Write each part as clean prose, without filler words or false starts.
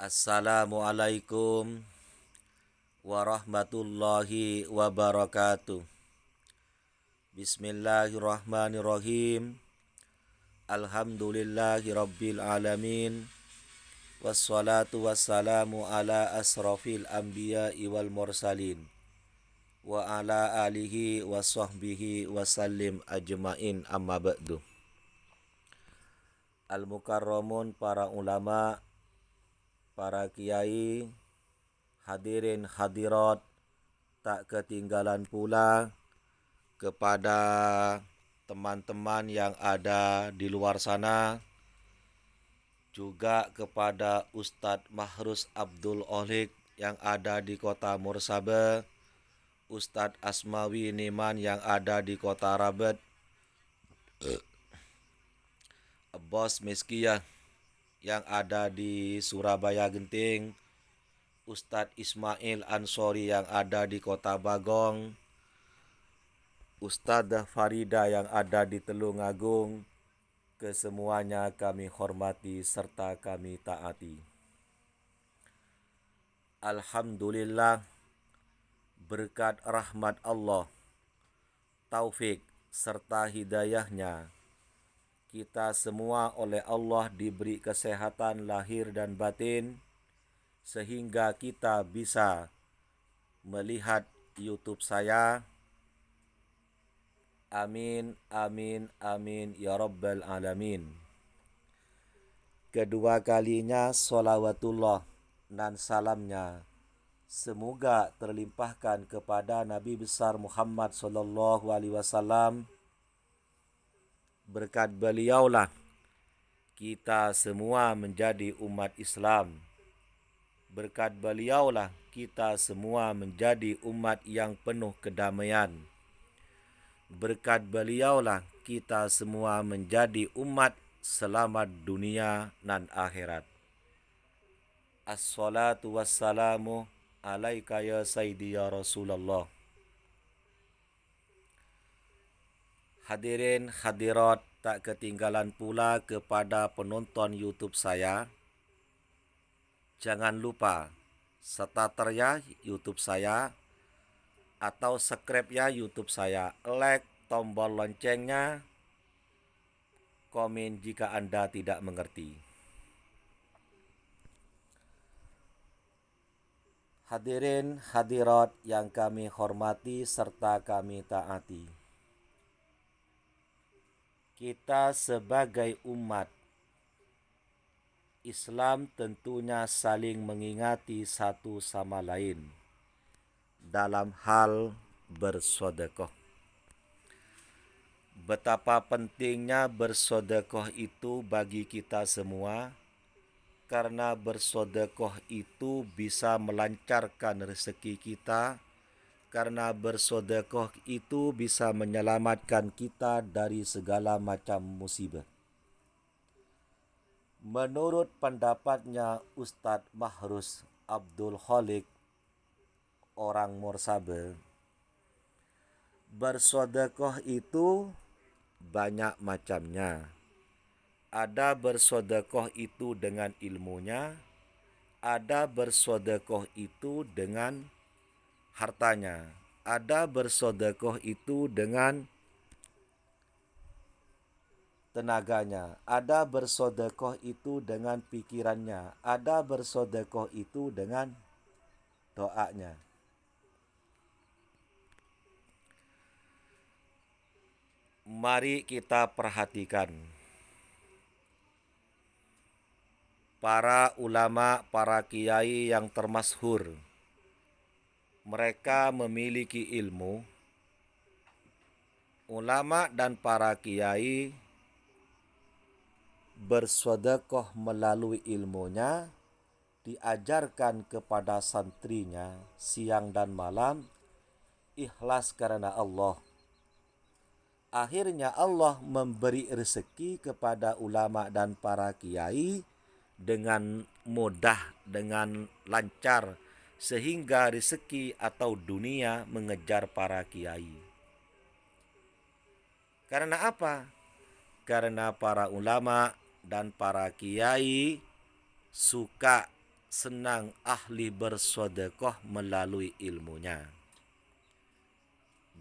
Assalamualaikum warahmatullahi wabarakatuh. Bismillahirrahmanirrahim. Alhamdulillahi rabbil alamin. Wassalatu wassalamu ala asrafil anbiya'i wal mursalin wa ala alihi wa sahbihi wasallim ajmain, amma ba'du. Al-mukarramun, para ulama, para kiai, hadirin hadirat, tak ketinggalan pula kepada teman-teman yang ada di luar sana, juga kepada Ustadz Mahrus Abdul Olik yang ada di kota Mursabe, Ustadz Asmawi Niman yang ada di kota Rabet, Bos Miskiyah yang ada di Surabaya Genting, Ustadz Ismail Ansori yang ada di kota Bagong, Ustadzah Farida yang ada di Telungagung. Kesemuanya kami hormati serta kami taati. Alhamdulillah, berkat rahmat Allah, taufik serta hidayahnya, kita semua oleh Allah diberi kesehatan lahir dan batin, sehingga kita bisa melihat YouTube saya. Amin, amin, amin, ya rabbal alamin. Kedua kalinya sholawatullah dan salamnya semoga terlimpahkan kepada Nabi besar Muhammad sallallahu alaihi wasallam. Berkat beliaulah kita semua menjadi umat Islam. Berkat beliaulah kita semua menjadi umat yang penuh kedamaian. Berkat beliaulah kita semua menjadi umat selamat dunia dan akhirat. Assalatu wassalamu alaika ya sayyidi ya Rasulullah. Hadirin hadirat, tak ketinggalan pula kepada penonton YouTube saya. Jangan lupa starter ya YouTube saya, atau subscribe ya YouTube saya, like, tombol loncengnya, komen jika Anda tidak mengerti. Hadirin hadirat yang kami hormati serta kami taati, kita sebagai umat Islam tentunya saling mengingati satu sama lain dalam hal bersedekah. Betapa pentingnya bersedekah itu bagi kita semua, karena bersedekah itu bisa melancarkan rezeki kita, karena bersedekah itu bisa menyelamatkan kita dari segala macam musibah. Menurut pendapatnya Ustadz Mahrus Abdul Kholik, orang Mursabe, bersedekah itu banyak macamnya. Ada bersedekah itu dengan ilmunya, ada bersedekah itu dengan hartanya, ada bersedekah itu dengan tenaganya, ada bersedekah itu dengan pikirannya, ada bersedekah itu dengan doanya. Mari kita perhatikan para ulama, para kiai yang termasyhur. Mereka memiliki ilmu. Ulama dan para kiai bersedekah melalui ilmunya, diajarkan kepada santrinya siang dan malam, ikhlas karena Allah. Akhirnya Allah memberi rezeki kepada ulama dan para kiai dengan mudah, dengan lancar, sehingga rezeki atau dunia mengejar para kiai. Karena apa? Karena para ulama dan para kiai suka senang ahli bersedekah melalui ilmunya.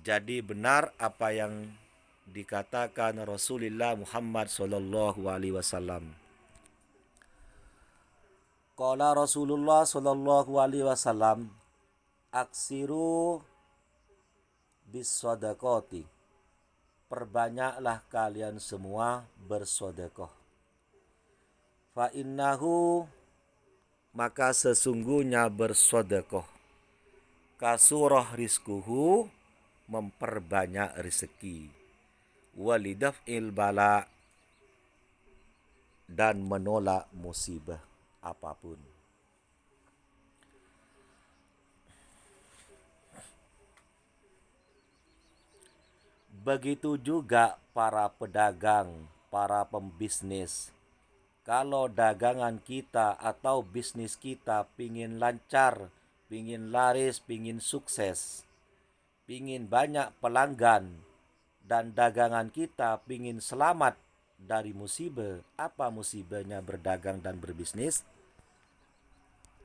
Jadi benar apa yang dikatakan Rasulullah Muhammad sallallahu alaihi wasallam. Qala Rasulullah sallallahu alaihi wasallam, aksiru bis sadaqati. Perbanyaklah kalian semua bersedekah. Fa innahu, maka sesungguhnya bersedekah, kasurah rizkuhu, memperbanyak rezeki, walidaf'il bala, dan menolak musibah apapun. Begitu juga para pedagang, para pembisnis. Kalau dagangan kita atau bisnis kita pingin lancar, pingin laris, pingin sukses, pingin banyak pelanggan, dan dagangan kita pingin selamat dari musibah. Apa musibahnya berdagang dan berbisnis?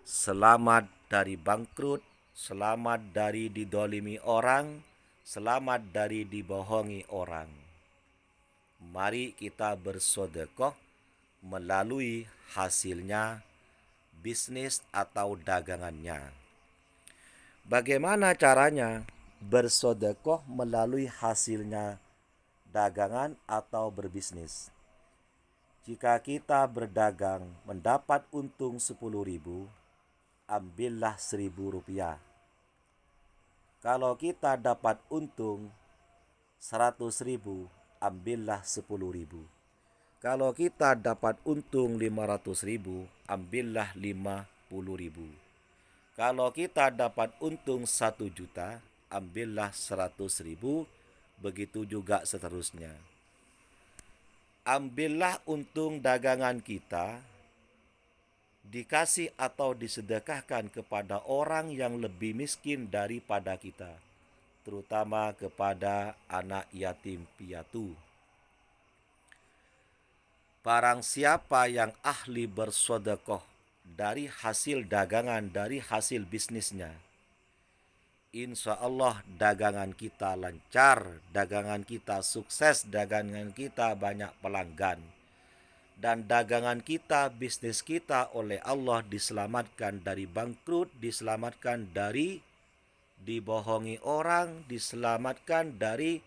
Selamat dari bangkrut, selamat dari didolimi orang, selamat dari dibohongi orang. Mari kita bersedekah melalui hasilnya bisnis atau dagangannya. Bagaimana caranya bersedekah melalui hasilnya dagangan atau berbisnis? Jika kita berdagang mendapat untung 10.000, ambillah 1.000 rupiah. Kalau kita dapat untung 100.000, ambillah 10.000. Kalau kita dapat untung 500.000, ambillah 50.000. Kalau kita dapat untung 1 juta, ambillah 100.000, begitu juga seterusnya. Ambillah untung dagangan kita, dikasih atau disedekahkan kepada orang yang lebih miskin daripada kita, terutama kepada anak yatim piatu. Barang siapa yang ahli bersedekah dari hasil dagangan, dari hasil bisnisnya, insya Allah dagangan kita lancar, dagangan kita sukses, dagangan kita banyak pelanggan, dan dagangan kita, bisnis kita oleh Allah diselamatkan dari bangkrut, diselamatkan dari dibohongi orang, diselamatkan dari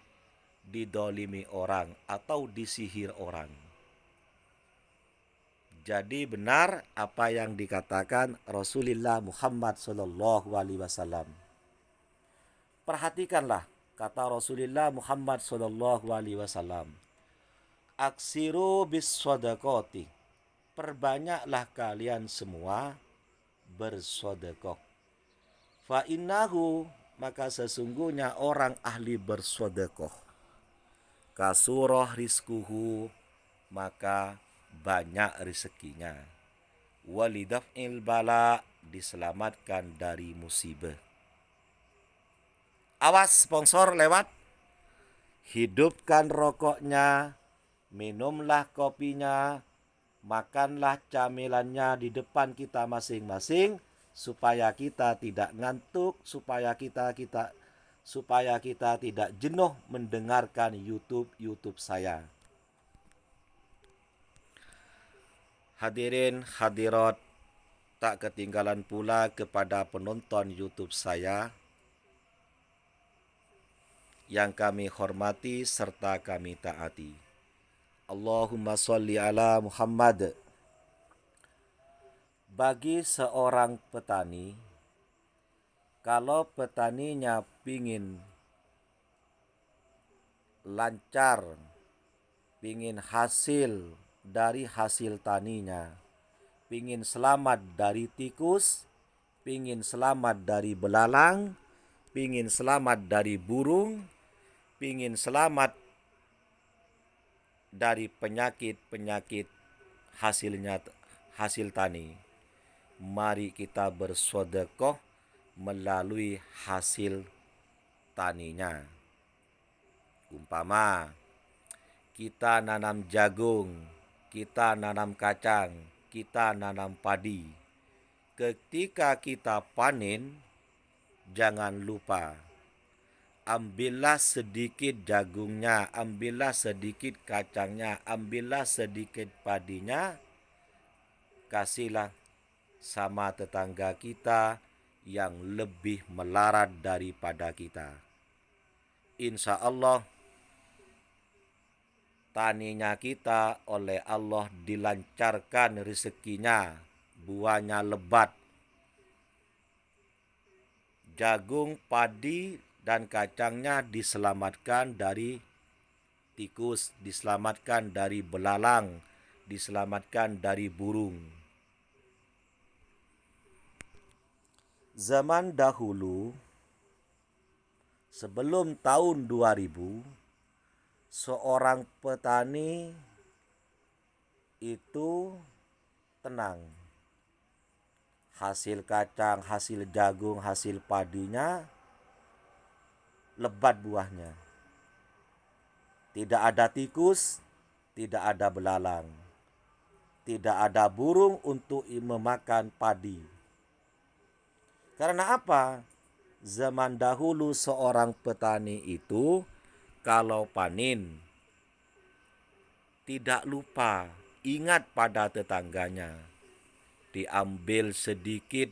didolimi orang atau disihir orang. Jadi benar apa yang dikatakan Rasulullah Muhammad sallallahu alaihi wasallam. Perhatikanlah kata Rasulullah Muhammad sallallahu alaihi wasallam. Aksiru bis sadaqati. Perbanyaklah kalian semua bersedekah. Fa innahu, maka sesungguhnya orang ahli bersedekah, kasurah rizkuhu, maka banyak rezekinya, walidaf'il bala, diselamatkan dari musibah. Awas sponsor lewat. Hidupkan rokoknya, minumlah kopinya, makanlah camilannya di depan kita masing-masing, supaya kita tidak ngantuk, supaya kita tidak jenuh mendengarkan YouTube saya. Hadirin hadirat, tak ketinggalan pula kepada penonton YouTube saya yang kami hormati serta kami taati. Allahumma sholli ala Muhammad. Bagi seorang petani, kalau petaninya pingin lancar, pingin hasil dari hasil taninya, pingin selamat dari tikus, pingin selamat dari belalang, pingin selamat dari burung, pingin selamat dari penyakit-penyakit hasil tani, mari kita bersedekah melalui hasil taninya. Umpama kita nanam jagung, kita nanam kacang, kita nanam padi. ketika kita panen, jangan lupa ambillah sedikit jagungnya, ambillah sedikit kacangnya, ambillah sedikit padinya, kasihlah sama tetangga kita yang lebih melarat daripada kita. Insya Allah taninya kita oleh Allah dilancarkan rezekinya, buahnya lebat. Jagung, padi, dan kacangnya diselamatkan dari tikus, diselamatkan dari belalang, diselamatkan dari burung. Zaman dahulu, sebelum tahun 2000, seorang petani itu tenang. Hasil kacang, hasil jagung, hasil padinya lebat buahnya. Tidak ada tikus, tidak ada belalang. Tidak ada burung untuk memakan padi. Karena apa? Zaman dahulu seorang petani itu kalau panen tidak lupa ingat pada tetangganya. Diambil sedikit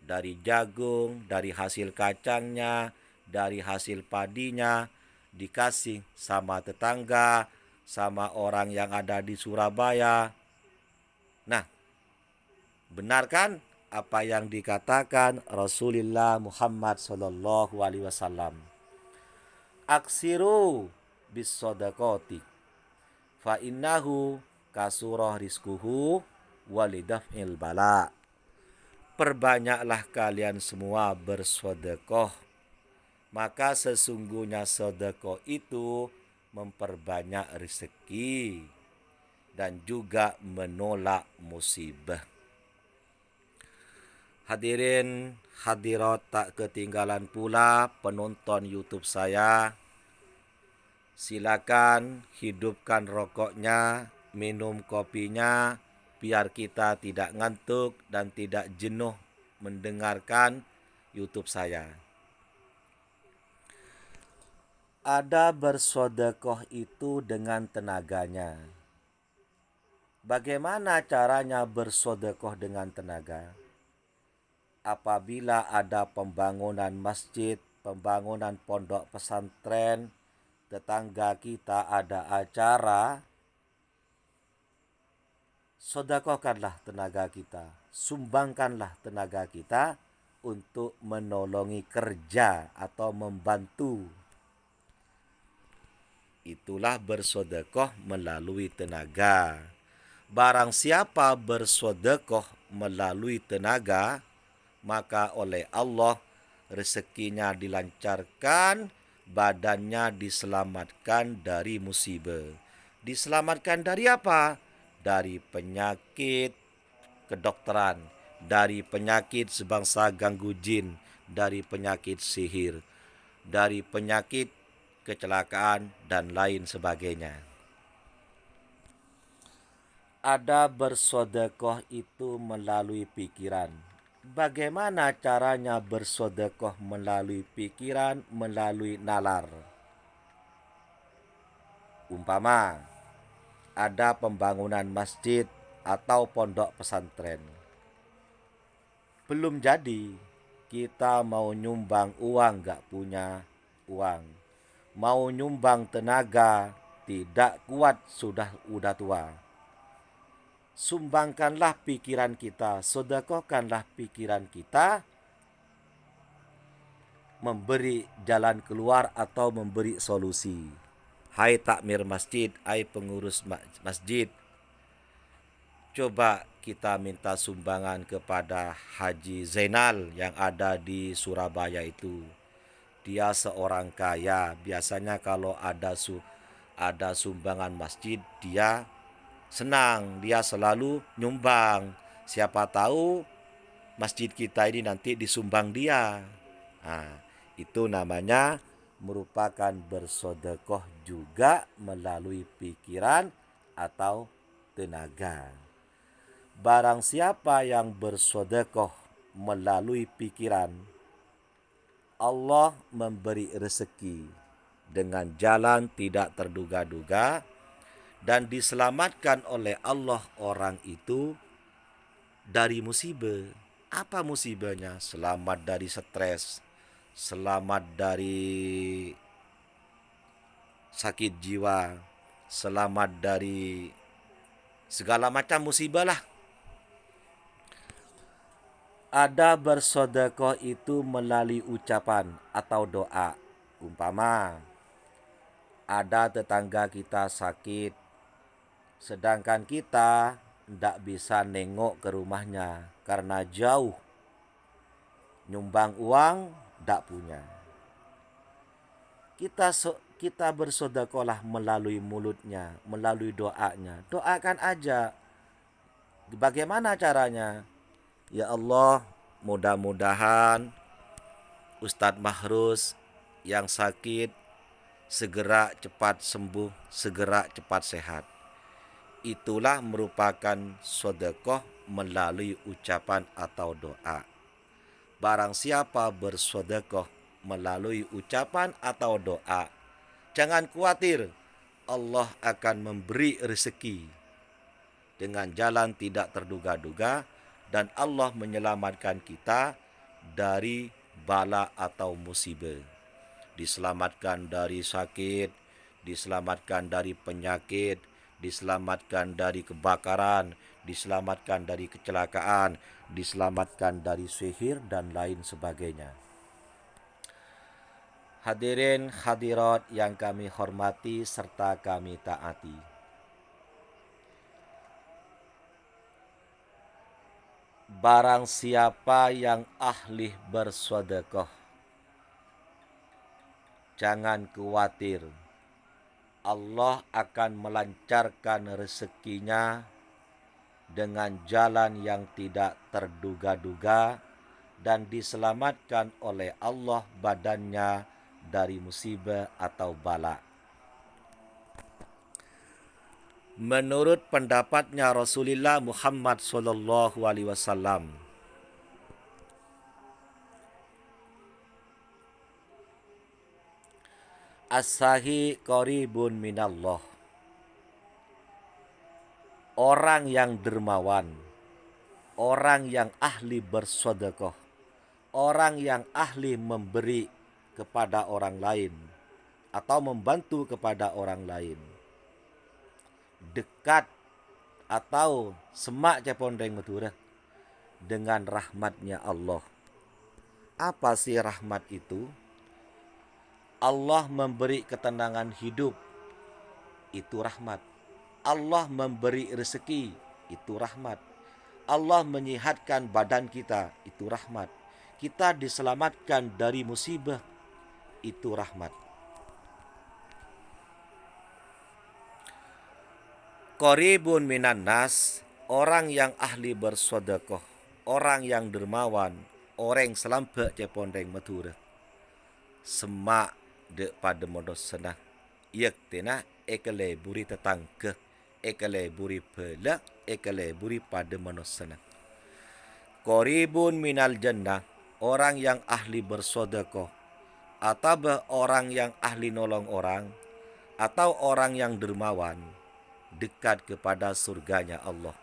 dari jagung, dari hasil kacangnya, dari hasil padinya, dikasih sama tetangga, sama orang yang ada di Surabaya. Nah, benar kan apa yang dikatakan Rasulullah Muhammad Sallallahu Alaihi Wasallam? Aksiru bis sodakoti, fa innahu kasurah rizkuhu walidaf'il bala. Perbanyaklah kalian semua bersedekah, maka sesungguhnya sedekah itu memperbanyak rezeki dan juga menolak musibah. Hadirin hadirat tak ketinggalan pula penonton YouTube saya. Silakan hidupkan rokoknya, minum kopinya, biar kita tidak ngantuk dan tidak jenuh mendengarkan YouTube saya. Ada bersedekah itu dengan tenaganya. Bagaimana caranya bersedekah dengan tenaga? Apabila ada pembangunan masjid, pembangunan pondok pesantren, tetangga kita ada acara, sedekahkanlah tenaga kita, sumbangkanlah tenaga kita untuk menolongi kerja atau membantu. Itulah bersedekah melalui tenaga. Barang siapa bersedekah melalui tenaga, maka oleh Allah rezekinya dilancarkan, badannya diselamatkan dari musibah. Diselamatkan dari apa? Dari penyakit kedokteran, dari penyakit sebangsa ganggu jin, dari penyakit sihir, dari penyakit kecelakaan, dan lain sebagainya. Ada bersedekah itu melalui pikiran. Bagaimana caranya bersedekah melalui pikiran, melalui nalar? Umpama ada pembangunan masjid atau pondok pesantren. Belum jadi, kita mau nyumbang uang gak punya uang. Mau nyumbang tenaga, tidak kuat, sudah tua. Sumbangkanlah pikiran kita, sedekahkanlah pikiran kita, memberi jalan keluar atau memberi solusi. Hai takmir masjid, hai pengurus masjid, coba kita minta sumbangan kepada Haji Zainal yang ada di Surabaya itu. Dia seorang kaya, biasanya kalau ada sumbangan masjid, dia senang, dia selalu nyumbang. Siapa tahu masjid kita ini nanti disumbang dia. Nah, itu namanya merupakan bersedekah juga melalui pikiran atau tenaga. Barang siapa yang bersedekah melalui pikiran, Allah memberi rezeki dengan jalan tidak terduga-duga dan diselamatkan oleh Allah orang itu dari musibah. Apa musibahnya? Selamat dari stres, selamat dari sakit jiwa, selamat dari segala macam musibah lah. Ada bersedekah itu melalui ucapan atau doa. Umpama ada tetangga kita sakit, sedangkan kita tidak bisa nengok ke rumahnya karena jauh. Nyumbang uang tidak punya. Kita bersedekahlah melalui mulutnya, melalui doanya. Doakan aja. Bagaimana caranya? Ya Allah, mudah-mudahan Ustadz Mahrus yang sakit segera cepat sembuh, segera cepat sehat. Itulah merupakan sedekah melalui ucapan atau doa. Barang siapa bersedekah melalui ucapan atau doa, jangan khawatir, Allah akan memberi rezeki dengan jalan tidak terduga-duga dan Allah menyelamatkan kita dari bala atau musibah. Diselamatkan dari sakit, diselamatkan dari penyakit, diselamatkan dari kebakaran, diselamatkan dari kecelakaan, diselamatkan dari sihir dan lain sebagainya. Hadirin hadirat yang kami hormati serta kami taati. Barang siapa yang ahli bersedekah, jangan khawatir, Allah akan melancarkan rezekinya dengan jalan yang tidak terduga-duga dan diselamatkan oleh Allah badannya dari musibah atau bala. Menurut pendapatnya Rasulullah Muhammad SAW, as-sahi qaribun minallah. Orang yang dermawan, orang yang ahli bersedekah, orang yang ahli memberi kepada orang lain atau membantu kepada orang lain, dekat atau semak cepondeng Madura dengan rahmatnya Allah. Apa sih rahmat itu? Allah memberi ketenangan hidup, itu rahmat. Allah memberi rezeki, itu rahmat. Allah menyehatkan badan kita, itu rahmat. Kita diselamatkan dari musibah, itu rahmat. Qaribun minan nas, orang yang ahli bersedekah, orang yang dermawan, orang selambak cepondeng Madura. Semak de pada modos senah. Iak tena ekale buri tetangke, ekale buri pela, ekale buri pada modos senah. Qaribun minal jannah, orang yang ahli bersedekah, atau orang yang ahli nolong orang, atau orang yang dermawan, dekat kepada surganya Allah.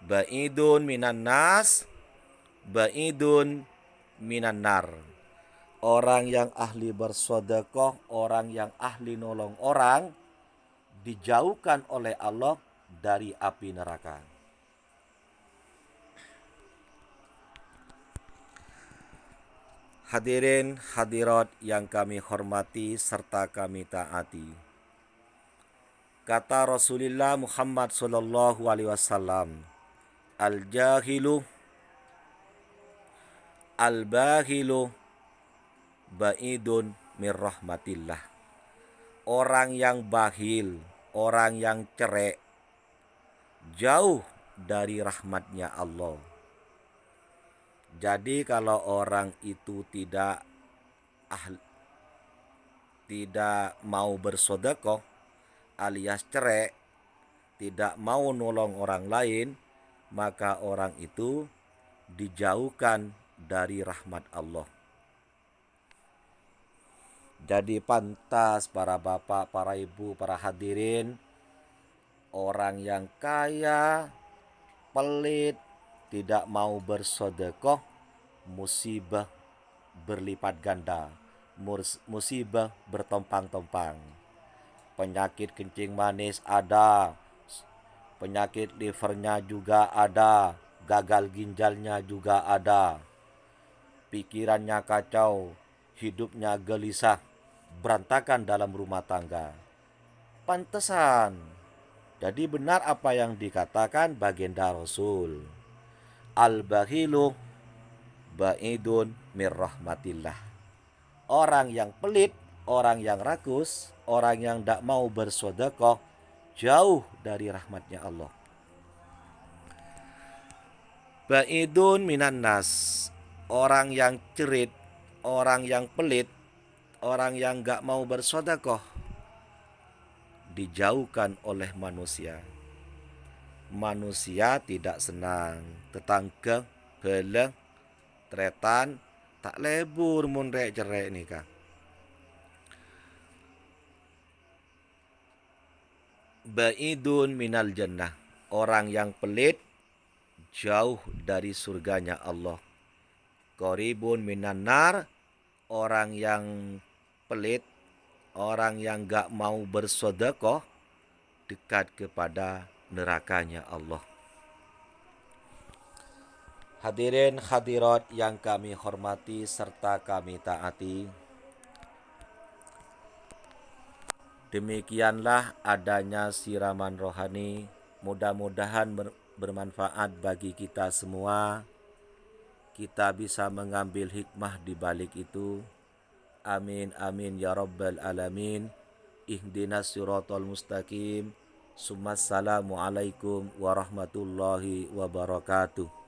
Ba'idun minan nas, ba'idun minan nar. Orang yang ahli bersedekah, orang yang ahli nolong orang, dijauhkan oleh Allah dari api neraka. Hadirin hadirat yang kami hormati serta kami taati. Kata Rasulullah Muhammad SAW, al-jahilu al-bahilu ba'idun mir rahmatillah. Orang yang bahil, orang yang cerek, jauh dari rahmatnya Allah. Jadi kalau orang itu tidak mau bersedekah alias cerek, tidak mau nolong orang lain, maka orang itu dijauhkan dari rahmat Allah. Jadi pantas para bapak, para ibu, para hadirin, orang yang kaya, pelit, tidak mau bersedekah, musibah berlipat ganda, musibah bertompang-tompang. Penyakit kencing manis ada, penyakit livernya juga ada, gagal ginjalnya juga ada, pikirannya kacau, hidupnya gelisah, berantakan dalam rumah tangga. Pantesan. Jadi benar apa yang dikatakan baginda Rasul. Al-bakhilu ba'idun mir rahmatillah. Orang yang pelit, orang yang rakus, orang yang tidak mau bersedekah, jauh dari rahmatnya Allah. Ba'idun minan nas. Orang yang cerit, orang yang pelit, orang yang gak mau bersedekah, dijauhkan oleh manusia. Manusia tidak senang, tetangga, beleng, tretan, tak lebur mun rek cerek nikah. Ba'idun minal jannah. Orang yang pelit jauh dari surganya Allah. Qaribun minan nar. Orang yang pelit, orang yang gak mau bersedekah, dekat kepada nerakanya Allah. Hadirin hadirat yang kami hormati serta kami taati, demikianlah adanya siraman rohani. Mudah-mudahan bermanfaat bagi kita semua. Kita bisa mengambil hikmah di balik itu. Amin amin ya rabbal alamin. Ihdinas siratal mustaqim. Assalamualaikum warahmatullahi wabarakatuh.